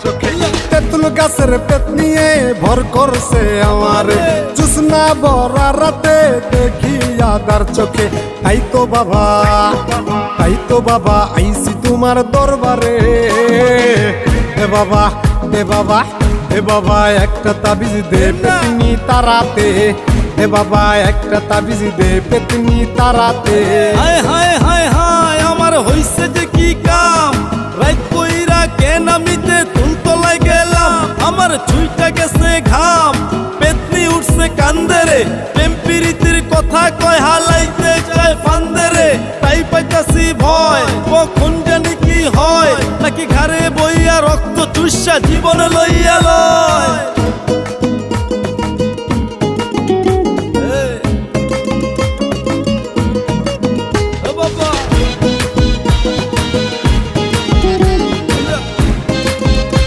চোখে। তেঁতুল গাছের পেট নিয়ে ভর করছে আমার, জুসনা ভরা রাতে দেখি আদার চোখে। তাই তো বাবা, তাই তো বাবা আইছি তোমার দরবারে। এ বাবা, এ বাবা, এ বাবা একটা তাবিজ দে পেতনি তারাতে। এ বাবা একটা তাবিজ দে পেতনি তারাতে। হায় হায় হায় হায় আমার হইছে যে কি কাম, রাত কইরা কেন আমিতে তুলতলায় গেলাম। আমার ছুইটা গেছে ঘাম, পেতনি উঠছে কান্দেরে, প্রেম প্রীতির কথা কয় হালাইতে চায় ফান্দেরে। তাই পাইতাছি ভয় কখন জানি কি হয়, নাকি ঘাড়ে বইয়া রক্ত চুষা জীবন লইয়া